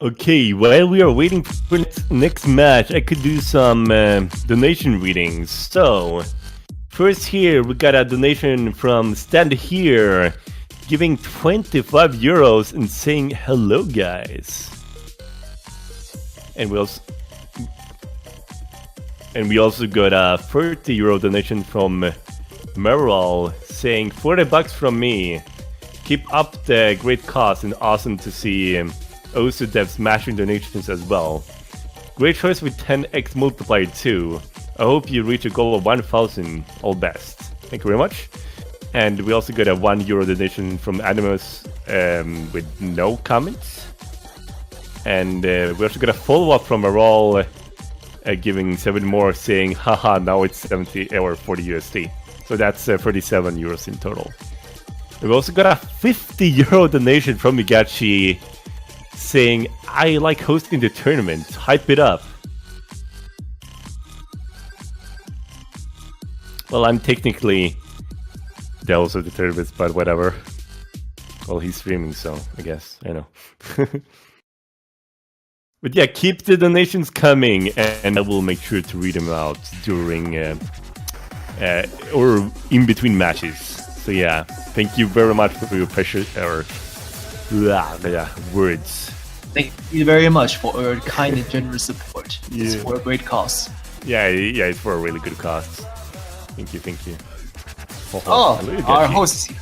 Okay, while we are waiting for next match, I could do some donation readings. So, first here, we got a donation from Stand Here, giving 25 euros and saying hello, guys. And we also got a 30 euro donation from Meryl, saying 40 bucks from me. Keep up the great cause and awesome to see also devs smashing donations as well. Great choice with 10x multiplier too. I hope you reach a goal of 1000. All best. Thank you very much. And we also got a 1 euro donation from Animus with no comments. And we also got a follow-up from Aral giving 7 more, saying haha, now it's 70 or 40 USD. So that's 37 euros in total. We also got a 50 euro donation from Jugachi, saying, I like hosting the tournament, hype it up. Well, I'm technically the host of the tournaments, but whatever. Well, he's streaming, so I guess, I know. But yeah, keep the donations coming, and I will make sure to read them out during or in between matches. So yeah, thank you very much for your precious words. Thank you very much for your kind and generous support. Yeah. It's for a great cause. Yeah, it's for a really good cause. Thank you. Oh, our host is here.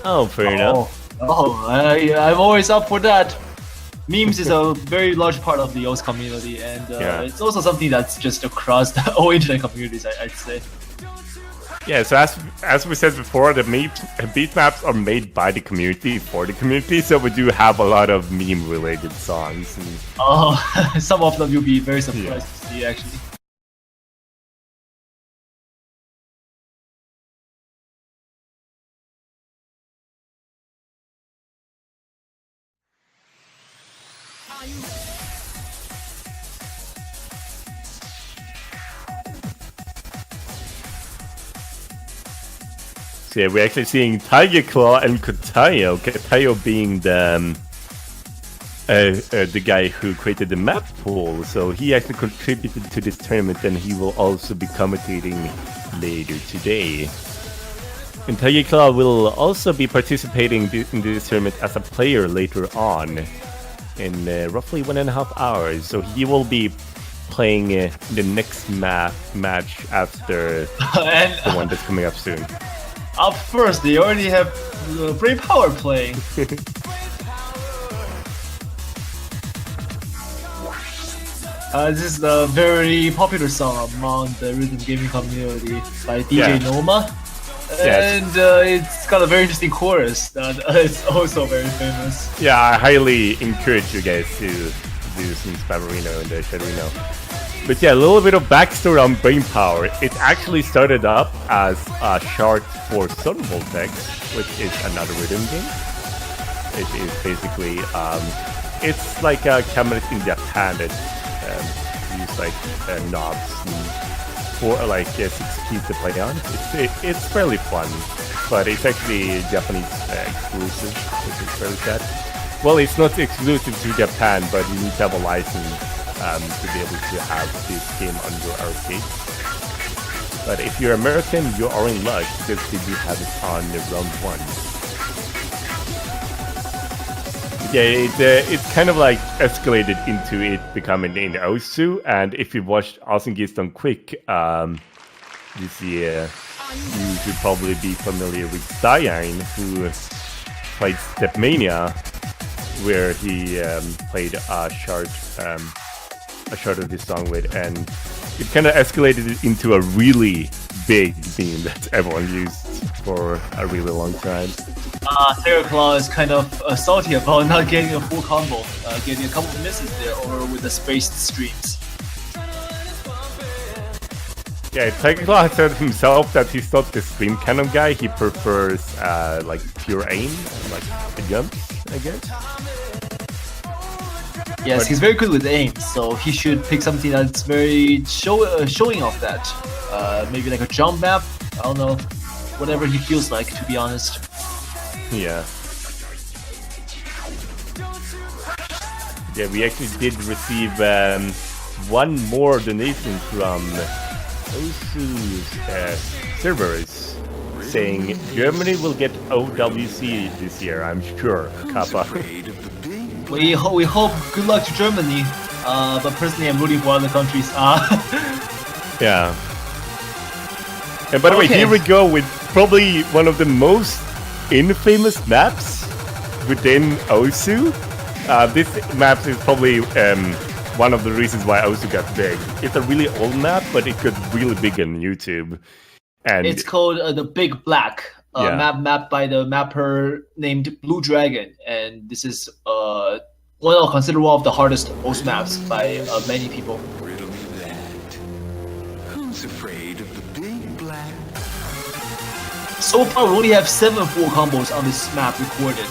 Oh, fair enough. I'm always up for that. Memes is a very large part of the OS community, and it's also something that's just across the all internet communities, I'd say. Yeah, so as we said before, the beat maps are made by the community for the community, so we do have a lot of meme-related songs. And... some of them you'll be very surprised to see, actually. So yeah, we're actually seeing Tiger Claw and Kotayo. Kotayo being the guy who created the Mappool. So he actually contributed to this tournament, and he will also be commentating later today. And Tiger Claw will also be participating in this tournament as a player later on in roughly 1.5 hours. So he will be playing the next match after the one that's coming up soon. Up first, they already have Brave Power playing. This is a very popular song among the rhythm gaming community by DJ Noma. And it's got a very interesting chorus that is also very famous. Yeah, I highly encourage you guys to do some Spammerino and Shadowino. But yeah, a little bit of backstory on Brain Power. It actually started up as a short for Sun Voltex, which is another rhythm game. It is basically, it's like a cabinet in Japan that use like knobs and for like 6 keys to play on. It's fairly fun, but it's actually Japanese exclusive, which is fairly sad. Well, it's not exclusive to Japan, but you need to have a license to be able to have this game on your arcade. But if you're American, you are in luck because they do have it on round 1. Yeah, it's kind of like escalated into it becoming in Osu, and if you watched Awesome Geese Done Quick this year, you should probably be familiar with Diane, who played Stepmania, where he played a short of this song with, and it kind of escalated into a really big theme that everyone used for a really long time. Tiger Claw is kind of salty about not getting a full combo, getting a couple of misses there over with the spaced streams. Yeah, Tiger Claw said himself that he's not the stream cannon guy. He prefers like pure aim, like jumps, I guess. Yes, he's very good with aim, so he should pick something that's very showing off that. Maybe like a jump map, I don't know, whatever he feels like, to be honest. Yeah. Yeah, we actually did receive one more donation from Osu's servers saying Germany will get OWC this year, I'm sure, Kappa. We hope good luck to Germany, but personally I'm rooting for other countries. Yeah. And by the way, here we go with probably one of the most infamous maps within Osu. This map is probably one of the reasons why Osu got big. It's a really old map, but it got really big on YouTube. And it's called the Big Black, map by the mapper named Blue Dragon, and this is considered one of the hardest Osu maps by many people. Riddle me that. Who's afraid of the Big Black? So far, we only have 7 full combos on this map recorded,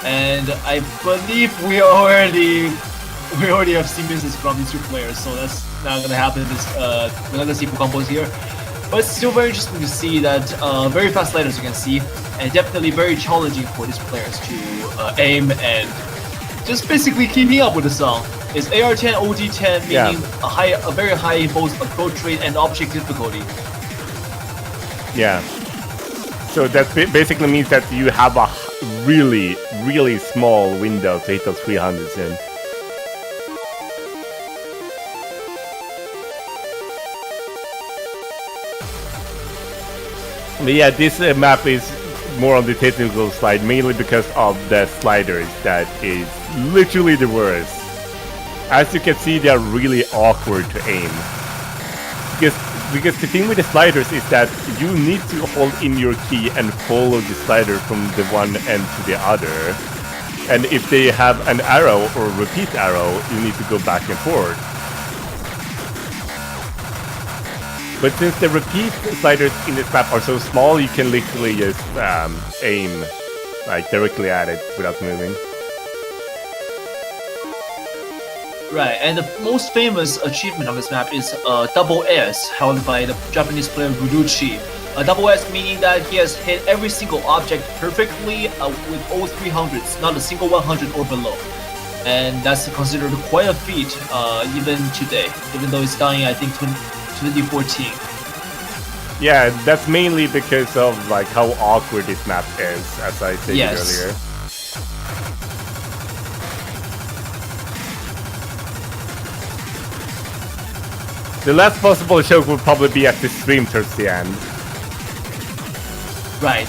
and I believe we already have seen misses from these 2 players, so that's not gonna happen. We're not gonna see full combos here, but it's still very interesting to see that very fast sliders you can see, and definitely very challenging for these players to aim and just basically keeping up with the song. It's AR10, OG10, meaning a very high both approach rate and object difficulty. Yeah. So that basically means that you have a really, really small window to hit those 300s in. But yeah, this map is more on the technical side, mainly because of the sliders that is literally the worst. As you can see, they are really awkward to aim. Because the thing with the sliders is that you need to hold in your key and follow the slider from the one end to the other. And if they have an arrow or a repeat arrow, you need to go back and forth. But since the repeat sliders in this map are so small, you can literally just aim like directly at it without moving. Right, and the most famous achievement on this map is double S, held by the Japanese player Jugachi. Double S meaning that he has hit every single object perfectly with all 300s, not a single 100 or below. And that's considered quite a feat even today, even though it's done in, I think, 2014. Yeah, that's mainly because of like how awkward this map is, as I said earlier. The last possible choke would probably be at the stream towards the end. Right.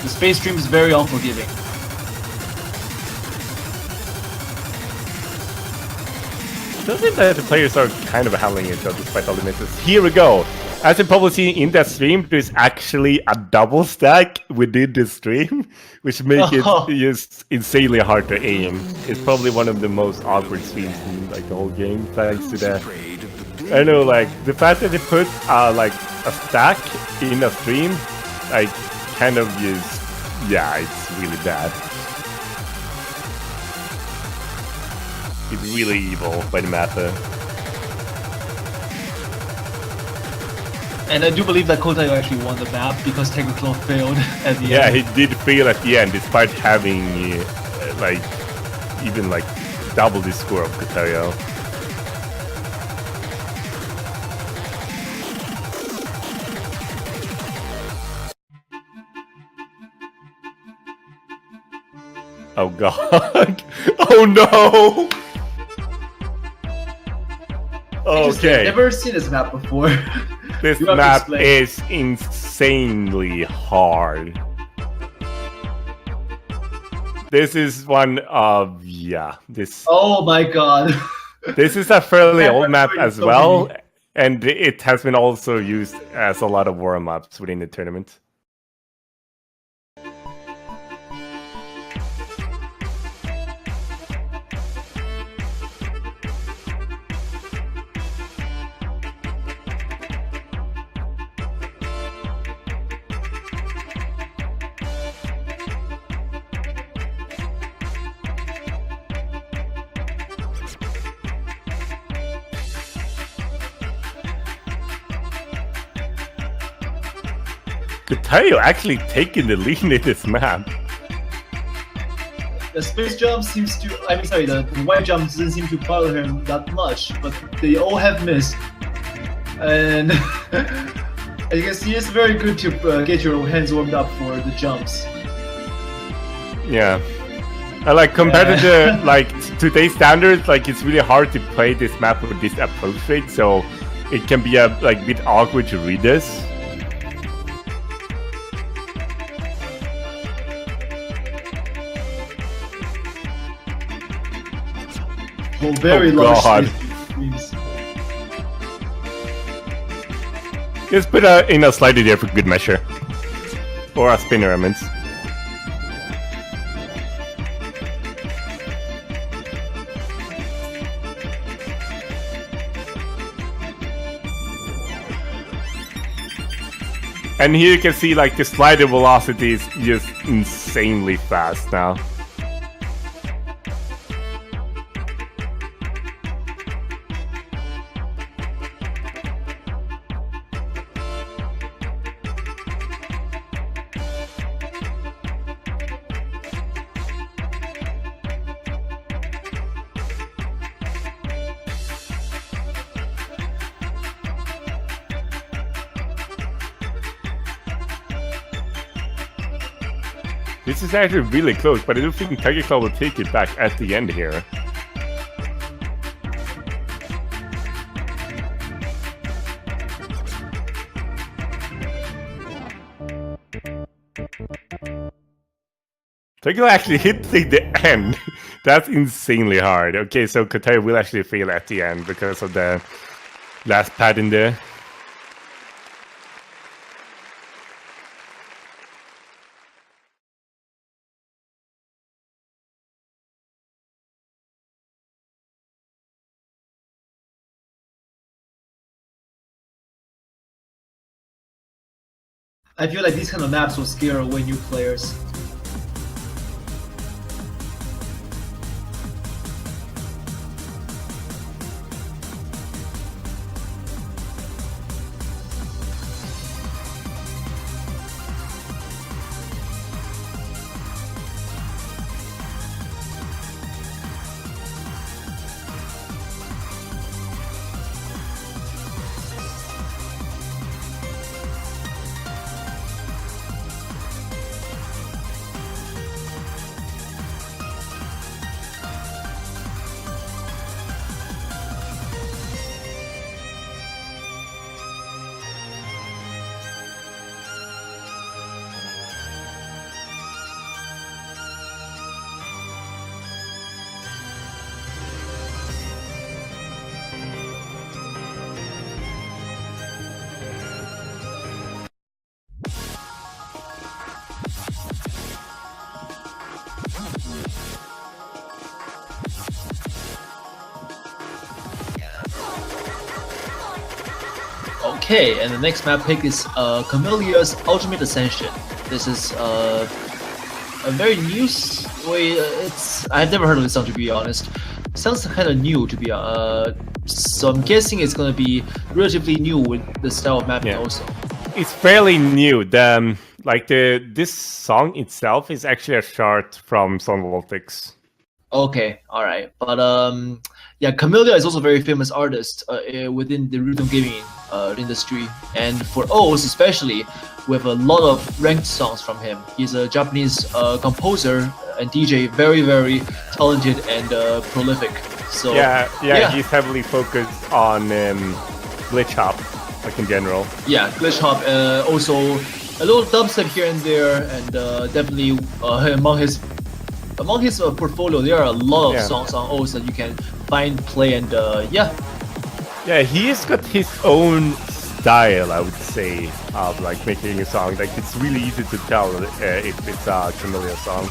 The space stream is very unforgiving. It does seem that the players are kind of handling it though, despite all the misses. Here we go! As you probably see in that stream, there's actually a double stack within the stream, which makes it just insanely hard to aim. It's probably one of the most awkward streams in like the whole game, thanks to that. I know, like, the fact that they put, like, a stack in a stream, like, kind of just, yeah, it's really bad. It's really evil by the mapper. And I do believe that Kotayo actually won the map because Techniclaw failed at the end. Yeah, he did fail at the end, despite having, like, even, like, double the score of Kotayo. Oh god. Oh no! Okay. I've never seen this map before. This map is insanely hard. This is one of, this... Oh my god. This is a fairly old map as well, and it has been also used as a lot of warm-ups within the tournament. Kotayo actually taking the lead in this map. the space jump seems to, the white jump doesn't seem to bother him that much, but they all have missed. And I guess he is very good to get your hands warmed up for the jumps. Yeah. Like compared to the like today's standards, like it's really hard to play this map with this approach rate, so it can be a bit awkward to read this. Well, very large. Just put in a slider there for good measure, or a spinner, I mean. And here you can see like the slider velocity is just insanely fast now. This is actually really close, but I don't think Tiger Claw will take it back at the end here. Tiger Claw actually hit the end. That's insanely hard. Okay, so Kotayo will actually fail at the end because of the last pad in there. I feel like these kind of maps will scare away new players. Okay, and the next map pick is Camellia's Ultimate Ascension. This is a very new way. I've never heard of this song, to be honest. It sounds kind of new, to be so I'm guessing it's gonna be relatively new with the style of mapping also. It's fairly new. This song itself is actually a short from Sun Voltix. Okay, all right, but yeah, Camellia is also a very famous artist within the rhythm gaming industry, and for O's especially, we have a lot of ranked songs from him. He's a Japanese composer and DJ, very, very talented and prolific. So yeah, he's heavily focused on glitch hop, like in general. Yeah, glitch hop, also a little dubstep here and there, and definitely among his portfolio, there are a lot of songs on O's that you can find, play, and yeah, he's got his own style, I would say, of like making a song. Like it's really easy to tell if it's a Camellia song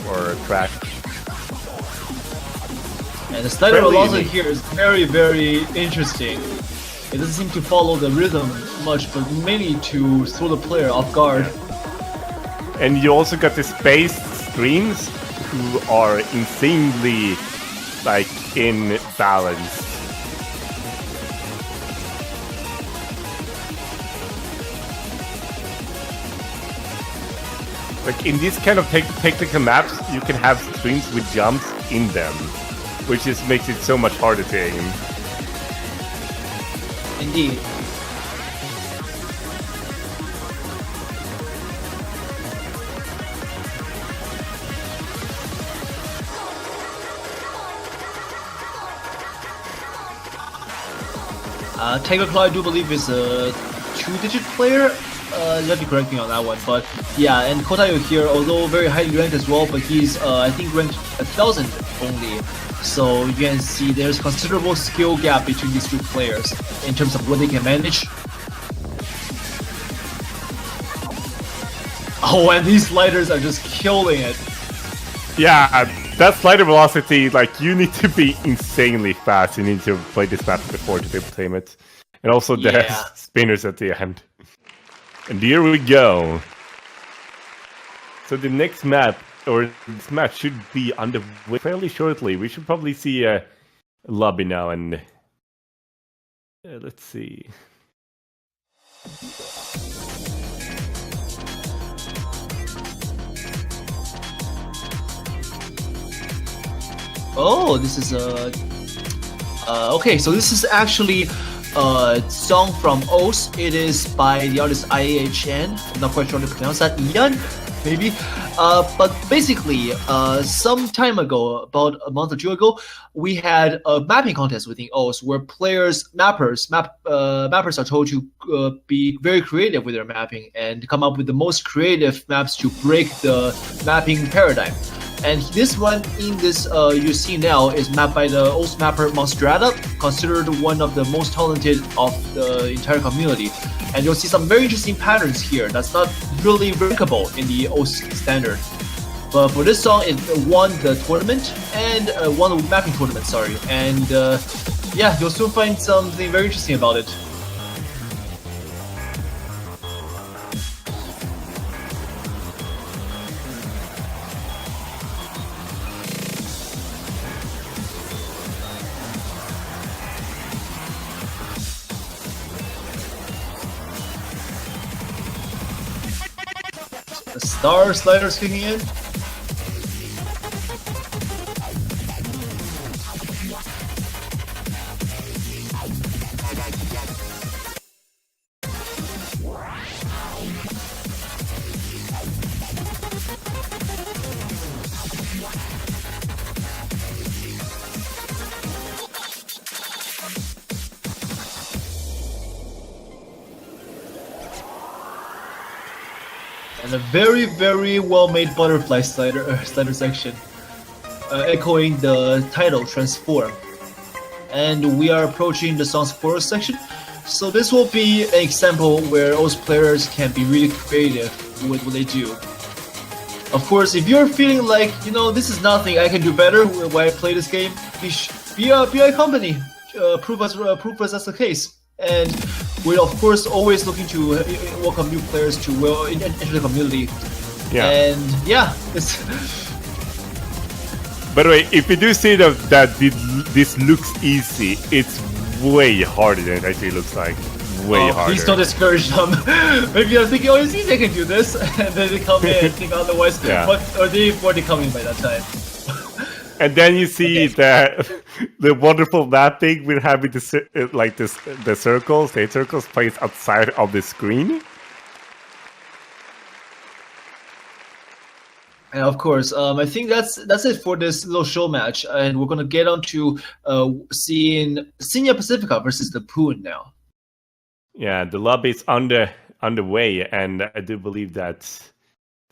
or a track. And the slider velocity here is very, very interesting. It doesn't seem to follow the rhythm much, but mainly to throw the player off guard. And you also got the spaced streams who are insanely like in balance. Like in these kind of technical maps, you can have streams with jumps in them, which just makes it so much harder to aim. Indeed. Technically, I do believe is a 2-digit player. You have to correct me on that one, but yeah, and Kotayo here, although very highly ranked as well, but he's I think ranked 1,000 only. So you can see there's considerable skill gap between these two players in terms of what they can manage. Oh, and these sliders are just killing it. Yeah, that slider velocity, like, you need to be insanely fast. You need to play this map before to be able to aim it. And also the spinners at the end. And here we go. So the next map, or this match, should be underway fairly shortly. We should probably see a lobby now, and let's see. Oh, this is okay, so this is actually a song from O's. It is by the artist IAHN. I'm not quite sure how to pronounce that. Ian, maybe. But basically, some time ago, about a month or two ago, we had a mapping contest within O's where mappers are told to be very creative with their mapping and come up with the most creative maps to break the mapping paradigm. And this one in this you see now is mapped by the O's mapper Monstrata, considered one of the most talented of the entire community. And you'll see some very interesting patterns here that's not really rankable in the O's standard. But for this song, it won the tournament and won the mapping tournament, sorry. And yeah, you'll soon find something very interesting about it. The star sliders kicking in. And a very, very well-made butterfly slider section, echoing the title Transform. And we are approaching the song's chorus section, so this will be an example where O's players can be really creative with what they do. Of course, if you're feeling like, you know, this is nothing, I can do better when I play this game, be a company, prove us that's the case. And we're of course always looking to welcome new players to enter the community. Yeah. And yeah, it's By the way, if you do see that this looks easy, it's way harder than it actually looks like. Way harder. Please don't discourage them. Maybe you're thinking, oh, it's easy, I can do this, and then they come in and think otherwise. Yeah. But or they already come in by that time. And then you see the wonderful mapping we're having the circles, the 8 circles placed outside of the screen. And of course, I think that's it for this little show match, and we're gonna get on to seeing Cinia Pacifica versus ThePooN now. Yeah, the lobby is underway, and I do believe that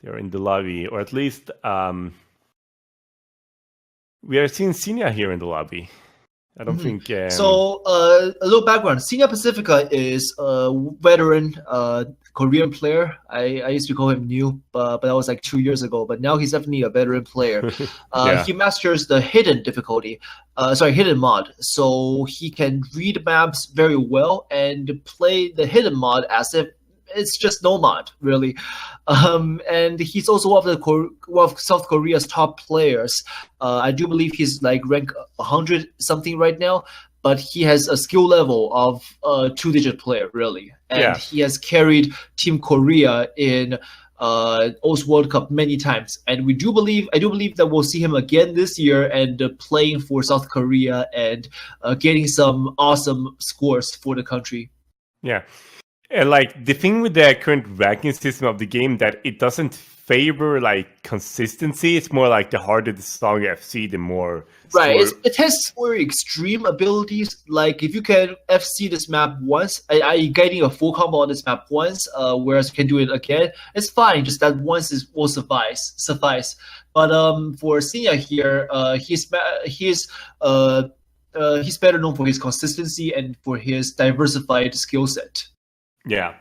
they're in the lobby, or at least we are seeing Cinia here in the lobby. I don't think... So, a little background. Cinia Pacifica is a veteran Korean player. I used to call him new, but that was like 2 years ago. But now he's definitely a veteran player. He masters the hidden difficulty, hidden mod. So he can read maps very well and play the hidden mod as if it's just no mod, really. And he's also one of South Korea's top players. I do believe he's like rank 100 something right now, but he has a skill level of a 2-digit player, really. And he has carried Team Korea in O's World Cup many times, and I do believe that we'll see him again this year and playing for South Korea and getting some awesome scores for the country. Yeah, and like the thing with the current ranking system of the game that it doesn't favor like consistency. It's more like the harder the song FC, the more right. It has more extreme abilities. Like if you can FC this map once, i.e. getting a full combo on this map once, whereas you can do it again, it's fine. Just that once will suffice. But for Cinia here, he's better known for his consistency and for his diversified skill set. Yeah.